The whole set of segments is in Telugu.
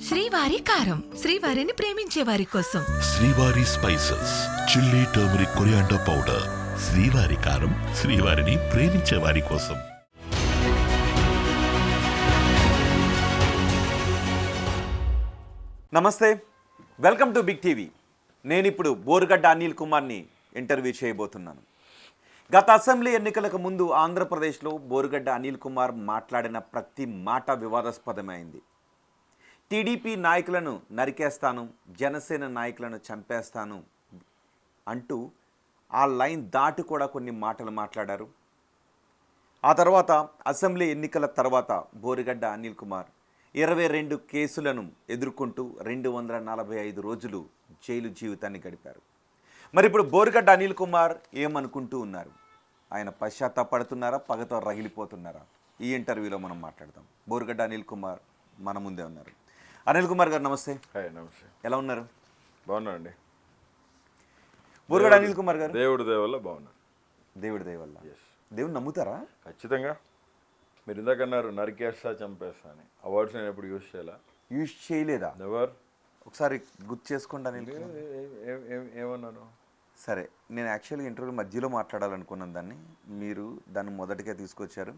శ్రీవారి కారం, శ్రీవారిని ప్రేమించే వారి కోసం. శ్రీవారి spices, chilli turmeric coriander powder. శ్రీవారి కారం, శ్రీవారిని ప్రేమించే వారి కోసం. నమస్తే, వెల్కమ్ టు బిగ్ టీవీ. నేను ఇప్పుడు బోరుగడ్డ అనిల్ కుమార్ని ఇంటర్వ్యూ చేయబోతున్నాను. గత అసెంబ్లీ ఎన్నికలకు ముందు ఆంధ్రప్రదేశ్లో బోరుగడ్డ అనిల్ కుమార్ మాట్లాడిన ప్రతి మాట వివాదాస్పదమైంది. టీడీపీ నాయకులను నరికేస్తాను, జనసేన నాయకులను చంపేస్తాను అంటూ ఆ లైన్ దాటి కూడా కొన్ని మాటలు మాట్లాడారు. ఆ తర్వాత అసెంబ్లీ ఎన్నికల తర్వాత బోరుగడ్డ అనిల్ కుమార్ 22 కేసులను ఎదుర్కొంటూ 245 రోజులు జైలు జీవితాన్ని గడిపారు. మరి ఇప్పుడు బోరుగడ్డ అనిల్ కుమార్ ఏమనుకుంటూ ఉన్నారు? ఆయన పశ్చాత్తాపడుతున్నారా, పగతో రగిలిపోతున్నారా? ఈ ఇంటర్వ్యూలో మనం మాట్లాడదాం. బోరుగడ్డ అనిల్ కుమార్ మన ముందే ఉన్నారు. అనిల్ కుమార్ గారు నమస్తే. నమస్తే. ఎలా ఉన్నారు? బాగున్నానండి. బోరుగడ్డ అనిల్ కుమార్ గారు దేవుడి దయ వల్ల బాగున్నాను. దేవుడి దయ వల్ల. దేవుని నమ్ముతారా? ఖచ్చితంగా. మీరు ఇందాక అన్నారు నరికేస్తా చంపేస్తా అని. అవార్డ్స్ నేను ఎప్పుడు యూజ్ చేయాలా? యూజ్ చేయలేదా? ఎవరు? ఒకసారి గుర్తు చేసుకోండి అనిల్. ఏమన్నాను? సరే, నేను యాక్చువల్గా ఇంటర్వ్యూ మధ్యలో మాట్లాడాలనుకున్నాను దాన్ని. మీరు దాన్ని మొదటిగా తీసుకొచ్చారు.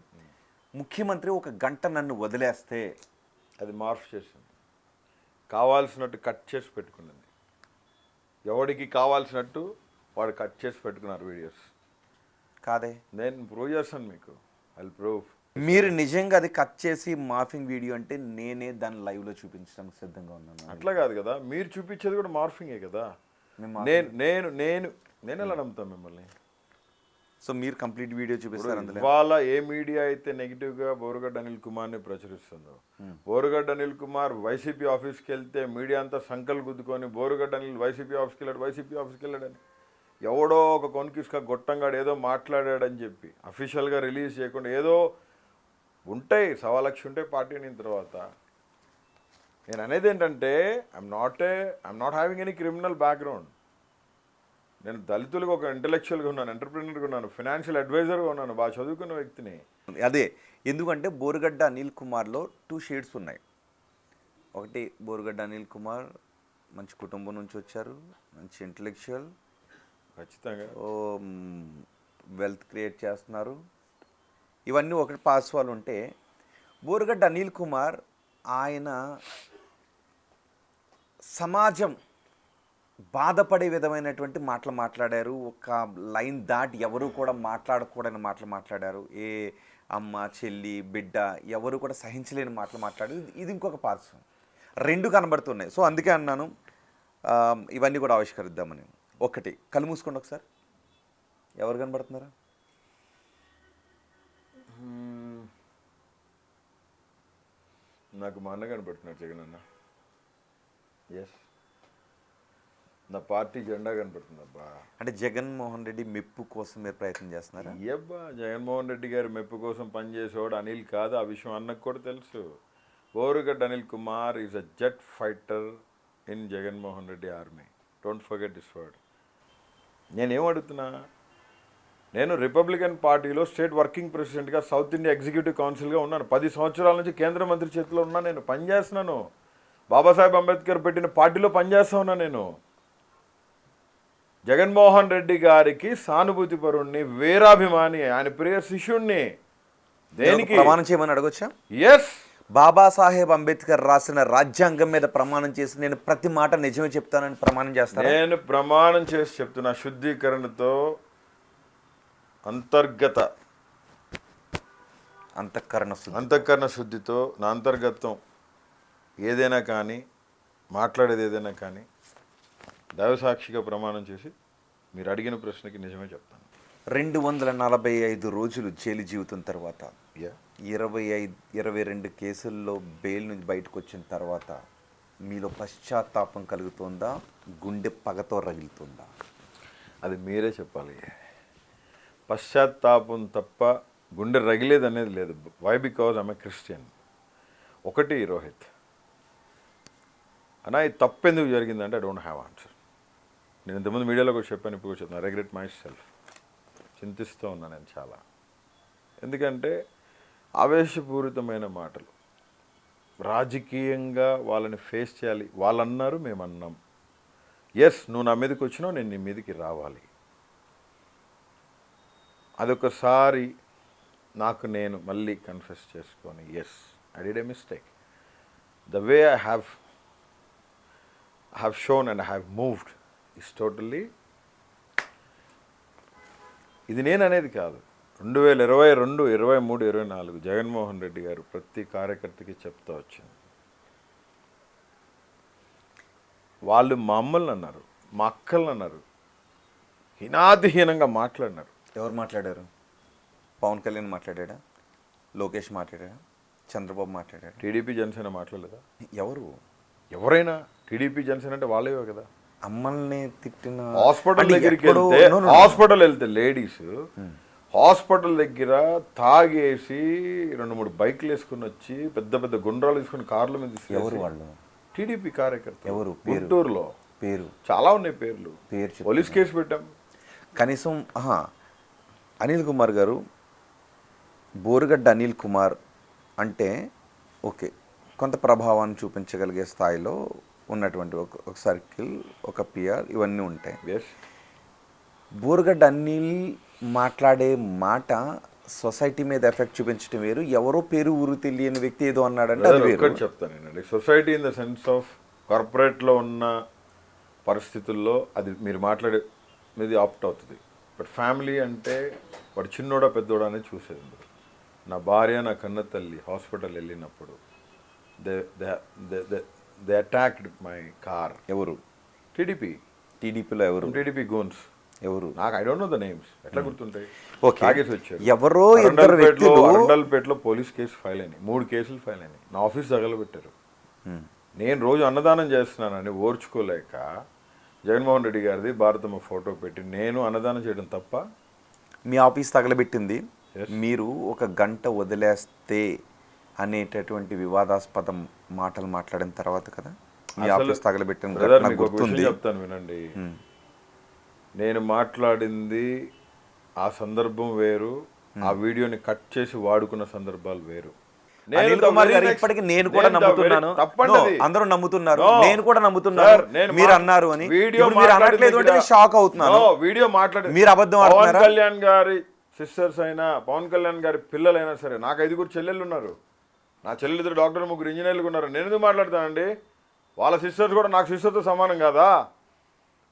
ముఖ్యమంత్రి ఒక గంట నన్ను వదిలేస్తే అది మార్ఫ్ చేసింది. కావాల్సినట్టు కట్ చేసి పెట్టుకున్నది. ఎవడికి కావాల్సినట్టు వాడు కట్ చేసి పెట్టుకున్నారు వీడియోస్. కాదే, నేను ప్రూవ్ చేస్తాను మీకు. I prove. మీరు నిజంగా అది కట్ చేసి మార్ఫింగ్ వీడియో అంటే నేనే దాన్ని లైవ్లో చూపించడానికి సిద్ధంగా ఉన్నాను. అట్లా కాదు కదా, మీరు చూపించేది కూడా మార్ఫింగే కదా. నేను ఎలా నమ్ముతాను మిమ్మల్ని? సో మీరు కంప్లీట్ వీడియో చూపిస్తారు అందులో. ఇవాళ ఏ మీడియా అయితే నెగిటివ్గా బోరుగడ్డ అనిల్ కుమార్ని ప్రచురిస్తుందో, బోరుగడ్డ అనిల్ కుమార్ వైసీపీ ఆఫీస్కి వెళ్తే మీడియా అంతా సంకలు గుద్దుకొని బోరుగడ్డ అనిల్ వైసీపీ ఆఫీస్కి వెళ్ళాడని ఎవడో ఒక కొనికిస్క గొట్టంగాడు ఏదో మాట్లాడాడని చెప్పి అఫీషియల్గా రిలీజ్ చేయకుండా ఏదో ఉంటాయి, 1.25 ఉంటాయి పార్టీ అయిన తర్వాత. నేను అనేది ఏంటంటే I'm not having any criminal background. నేను దళితులకు ఒక ఇంటెలెక్చువల్గా ఉన్నాను, ఎంటర్ప్రినర్గా ఉన్నాను, ఫైనాన్షియల్ అడ్వైజర్గా ఉన్నాను, బాగా చదువుకున్న వ్యక్తిని. అదే ఎందుకంటే బోరుగడ్డ అనిల్ కుమార్లో 2 షేడ్స్ ఉన్నాయి. ఒకటి, బోరుగడ్డ అనిల్ కుమార్ మంచి కుటుంబం నుంచి వచ్చారు, మంచి ఇంటెలెక్చువల్, ఖచ్చితంగా వెల్త్ క్రియేట్ చేస్తున్నారు, ఇవన్నీ ఒకటి పాస్వాలు ఉంటే, బోరుగడ్డ అనిల్ కుమార్ ఆయన సమాజం బాధపడే విధమైనటువంటి మాటలు మాట్లాడారు. ఒక లైన్ దాటి ఎవరు కూడా మాట్లాడకూడని మాటలు మాట్లాడారు. ఏ అమ్మ, చెల్లి, బిడ్డ ఎవరు కూడా సహించలేని మాటలు మాట్లాడారు. ఇది ఇంకొక పార్శ్వం, 2 కనబడుతున్నాయి. సో అందుకే అన్నాను ఇవన్నీ కూడా ఆవిష్కరిద్దామని. ఒకటి, కళ్ళు మూసుకోండి ఒకసారి. ఎవరు కనబడుతున్నారా? నాకు మా అన్న కనపడుతున్నాడు, జగన్ అన్న. ఎస్, నా పార్టీ జెండా కనపడుతుంది. అబ్బా, అంటే జగన్మోహన్ రెడ్డి మెప్పు కోసం మీరు ప్రయత్నం చేస్తున్నారా? అబ్బా, జగన్మోహన్ రెడ్డి గారి మెప్పు కోసం పనిచేసేవాడు అనిల్ కాదు. ఆ విషయం అన్నకు కూడా తెలుసు. Borugadda Anil Kumar is a jet fighter in Jaganmohan Reddy army. Don't forget this word. నేనేం అడుగుతున్నా, నేను రిపబ్లికన్ పార్టీలో స్టేట్ వర్కింగ్ ప్రెసిడెంట్గా సౌత్ ఇండియా ఎగ్జిక్యూటివ్ కౌన్సిల్గా ఉన్నాను. 10 సంవత్సరాల నుంచి కేంద్ర మంత్రి చేతిలో ఉన్నాను. నేను పనిచేస్తున్నాను. బాబాసాహెబ్ అంబేద్కర్ పెట్టిన పార్టీలో పనిచేస్తా ఉన్నాను. నేను జగన్మోహన్ రెడ్డి గారికి సానుభూతి పరుణ్ణి, వీరాభిమాని, ఆయన ప్రియ శిష్యుణ్ణి. దేనికి ప్రమాణం చేయమని అడగొచ్చా? ఎస్. బాబాసాహెబ్ అంబేద్కర్ రాసిన రాజ్యాంగం మీద ప్రమాణం చేసి నేను ప్రతి మాట నిజమే చెప్తానని ప్రమాణం చేస్తాను. నేను ప్రమాణం చేసి చెప్తున్నా, శుద్ధీకరణతో, అంతఃకరణ శుద్ధితో, నా అంతర్గతం ఏదైనా కానీ, మాట్లాడేది ఏదైనా కానీ దైవసాక్షిగా ప్రమాణం చేసి మీరు అడిగిన ప్రశ్నకి నిజమే చెప్తాను. 245 రోజులు జైలు జీవితం తర్వాత 22 కేసుల్లో బెయిల్ నుంచి బయటకు వచ్చిన తర్వాత మీలో పశ్చాత్తాపం కలుగుతుందా, గుండె పగతో రగులుతుందా? అది మీరే చెప్పాలి. పశ్చాత్తాపం తప్ప గుండె రగిలేదు అనేది లేదు. Why? Because I'm a Christian. ఒకటి, రోహిత్ అన్న, ఇది తప్పెందుకు జరిగిందంటే ఐ డోంట్ హ్యావ్ ఆన్సర్. నేను ఇంతకుముందు మీడియాలో కూడా చెప్పాను, ఇప్పుడు కూడా చెప్తాను. Regret myself. చింతిస్తూ ఉన్నాను నేను చాలా. ఎందుకంటే ఆవేశపూరితమైన మాటలు, రాజకీయంగా వాళ్ళని ఫేస్ చేయాలి. వాళ్ళు అన్నారు, మేము అన్నాం, ఎస్ నువ్వు నా మీదకి వచ్చినావు, నేను నీ మీదకి రావాలి. అదొకసారి నాకు నేను మళ్ళీ కన్ఫెస్ చేసుకొని, yes I did a mistake. The way I have shown and I have moved is totally, ఇది నేను అనేది కాదు, 2022, 23, 24 జగన్మోహన్ రెడ్డి గారు ప్రతి కార్యకర్తకి చెప్తా వచ్చింది. వాళ్ళు మా అమ్మల్ని అన్నారు, మా అక్కల్ని అన్నారు, హీనాతిహీనంగా మాట్లాడినారు. ఎవరు మాట్లాడారు? పవన్ కళ్యాణ్ మాట్లాడా? లోకేష్ మాట్లాడా? చంద్రబాబు మాట్లాడాడు? టీడీపీ జనసేన మాట్లాడలేదా? ఎవరు? ఎవరైనా టీడీపీ జనసేన అంటే వాళ్ళేవే కదా. అమ్మల్ని తిట్టిన హాస్పిటల్ దగ్గరికి వెళ్తే, హాస్పిటల్ వెళ్తే లేడీస్ హాస్పిటల్ దగ్గర తాగేసి 2-3 బైక్లు వేసుకుని వచ్చి పెద్ద పెద్ద గుండ్రాలు తీసుకుని కార్ల మీద ఎవరు వాళ్ళు? టీడీపీ కార్యకర్త. ఎవరు? గుంటూరులో పేరు చాలా ఉన్నాయి పేర్లు. పోలీస్ కేసు పెట్టాం. కనీసం అనిల్ కుమార్ గారు, బోరుగడ్డ అనిల్ కుమార్ అంటే ఓకే, కొంత ప్రభావాన్ని చూపించగలిగే స్థాయిలో ఉన్నటువంటి ఒక సర్కిల్, ఒక పిఆర్, ఇవన్నీ ఉంటాయి. బోరుగడ్డ అనిల్ మాట్లాడే మాట సొసైటీ మీద ఎఫెక్ట్ చూపించడం వేరు. ఎవరో పేరు ఊరు తెలియని వ్యక్తి ఏదో అన్నాడంటే అది వేరు. చెప్తానండి, society in the sense of కార్పొరేట్లో ఉన్న పరిస్థితుల్లో అది మీరు మాట్లాడేది ఆప్ట్ అవుతుంది. బట్ ఫ్యామిలీ అంటే వాడు చిన్నోడా పెద్దోడా అనేది చూసేది. నా భార్య, నా కన్న తల్లి హాస్పిటల్ వెళ్ళినప్పుడు దే అటాక్డ్ మై కార్. ఎవరు? టీడీపీలో ఎవరు? TDP goons. ఎవరు? నాకు I don't know the names. ఎట్లా గుర్తుంటాయి? తాగేసి వచ్చారు. ఎవరో ఇద్దరు వ్యక్తులు. అరండల్పేటలో పోలీస్ కేసు ఫైల్ అయినాయి, 3 కేసులు ఫైల్ అయినాయి. నా ఆఫీస్ తగలబెట్టారు. నేను రోజు అన్నదానం చేస్తున్నానని ఓర్చుకోలేక జగన్మోహన్ రెడ్డి గారిది భారతమ్మ ఫోటో పెట్టి నేను అన్నదానం చేయడం తప్ప? మీ ఆఫీస్ తగలబెట్టింది మీరు ఒక గంట వదిలేస్తే అనేటటువంటి వివాదాస్పద మాటలు మాట్లాడిన తర్వాత కదా మీ ఆఫీస్ తగలబెట్టిన ఘటన గుర్తుంది. చెప్తాను వినండి. నేను మాట్లాడింది ఆ సందర్భం వేరు, ఆ వీడియోని కట్ చేసి వాడుకున్న సందర్భాలు వేరు. ఇప్పటికీ నేను కూడా నమ్ముతున్నాను, అందరూ నమ్ముతున్నారు, నేను కూడా నమ్ముతున్నాను మీరు అన్నారు అని. మీరు అనట్లేదు అంటే షాక్ అవుతున్నాను. వీడియో మాట్లాడి మీరు అబద్ధం పవన్ కళ్యాణ్ గారి సిస్టర్స్ అయినా, పవన్ కళ్యాణ్ గారి పిల్లలైనా సరే, నాకు 5 చెల్లెళ్ళు ఉన్నారు. నా చెల్లెలు 2 డాక్టర్లు, 3 ఇంజనీర్లు ఉన్నారు. నేను ఎందుకు మాట్లాడతానండి? వాళ్ళ సిస్టర్స్ కూడా నాకు సిస్టర్తో సమానం కాదా?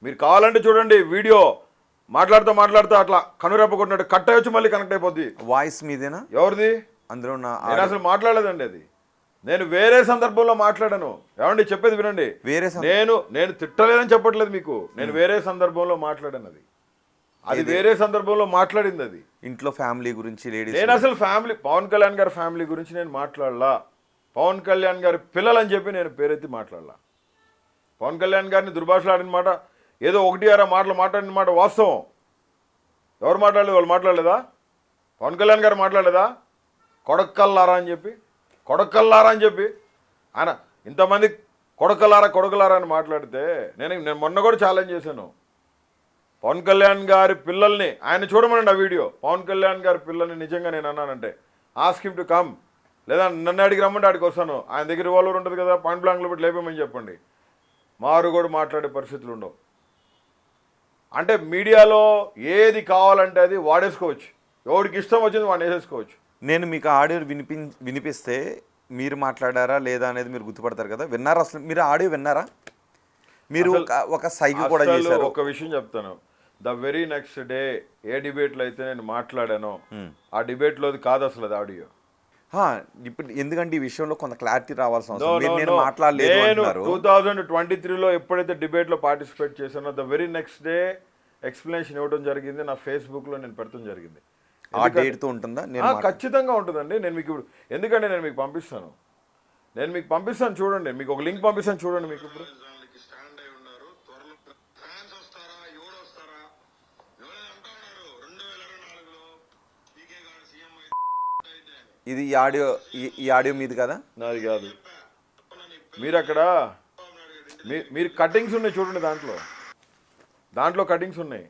మీరు కావాలంటే చూడండి వీడియో. మాట్లాడుతూ అట్లా కనురెప్పకొట్టినట్టు కట్ అయ్యొచ్చు, మళ్ళీ కనెక్ట్ అయిపోద్ది. వాయిస్ మీదేనా? ఎవరిది? అందులో నేను అసలు మాట్లాడలేదండి. అది నేను వేరే సందర్భంలో మాట్లాడాను. ఏమండి చెప్పేది వినండి. నేను తిట్టలేదని చెప్పట్లేదు మీకు. నేను వేరే సందర్భంలో మాట్లాడాను. అది వేరే సందర్భంలో మాట్లాడింది. అది ఇంట్లో ఫ్యామిలీ గురించి, లేడీస్. నేను అసలు ఫ్యామిలీ, పవన్ కళ్యాణ్ గారి ఫ్యామిలీ గురించి నేను మాట్లాడలా. పవన్ కళ్యాణ్ గారి పిల్లలని చెప్పి నేను పేరెత్తి మాట్లాడలా. పవన్ కళ్యాణ్ గారిని దుర్భాషలాడిన మాట, ఏదో 1-6 మాటలు మాట్లాడిన మాట వాస్తవం. ఎవరు మాట్లాడలేదు? వాళ్ళు మాట్లాడలేదా? పవన్ కళ్యాణ్ గారు మాట్లాడలేదా? కొడకల్లారా అని చెప్పి ఆయన ఇంతమంది కొడకలారా అని మాట్లాడితే నేను మొన్న కూడా ఛాలెంజ్ చేశాను. పవన్ కళ్యాణ్ గారి పిల్లల్ని ఆయన చూడమనండి ఆ వీడియో. పవన్ కళ్యాణ్ గారి పిల్లల్ని నిజంగా నేను అన్నానంటే ఆస్క్ హిమ్ టు కమ్, లేదా నన్ను అడిగి రమ్మంటే ఆడికి వస్తాను. ఆయన దగ్గర రివాల్వర్ ఉంటుంది కదా, పాయింట్ బ్లాంక్లో పెట్టి లేపేమని చెప్పండి. మారు కూడా మాట్లాడే పరిస్థితులు ఉండవు. అంటే మీడియాలో ఏది కావాలంటే అది వాడేసుకోవచ్చు. ఎవరికి ఇష్టం వచ్చింది వాడిని వేసేసుకోవచ్చు. నేను మీకు ఆడియో వినిపిస్తే మీరు మాట్లాడారా లేదా అనేది మీరు గుర్తుపడతారు కదా. విన్నారా? అసలు మీరు ఆడియో విన్నారా? మీరు ఒక సైకి కూడా చేశారు. ఒక విషయం చెప్తాను. ద వెరీ నెక్స్ట్ డే ఏ డిబేట్లో అయితే నేను మాట్లాడానో ఆ డిబేట్లోది కాదు అసలు అది ఆడియో. ఇప్పుడు ఎందుకంటే ఈ విషయంలో కొంత క్లారిటీ రావాల్సిన అవసరం. నేను మాట్లాడలేదు అంటున్నారు. 2023లో ఎప్పుడైతే డిబేట్లో పార్టిసిపేట్ చేశానో the very next day explanation ఇవ్వడం జరిగింది. నా ఫేస్బుక్లో నేను పెడతాం జరిగింది. ఆ డేట్తో ఉంటుందా? ఖచ్చితంగా ఉంటుందండి. నేను మీకు ఇప్పుడు ఎందుకంటే నేను మీకు పంపిస్తాను చూడండి. మీకు ఒక లింక్ పంపిస్తాను చూడండి. మీకు ఇప్పుడు ఇది ఈ ఆడియో మీది కదా? నాది కాదు. మీరు అక్కడ మీరు కటింగ్స్ ఉన్నాయి చూడండి. దాంట్లో కటింగ్స్ ఉన్నాయి.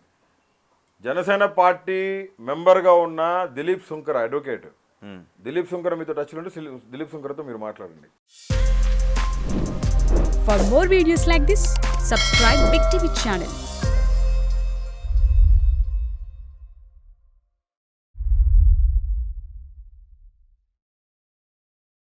జనసేన పార్టీ మెంబర్గా ఉన్న దిలీప్ సుంకర అడ్వకేట్ దిలీప్ శంకర్ మీతో టచ్లో ఉంటే దిలీప్ శంకర్తో మీరు మాట్లాడండి. For more videos like this, subscribe Big TV channel.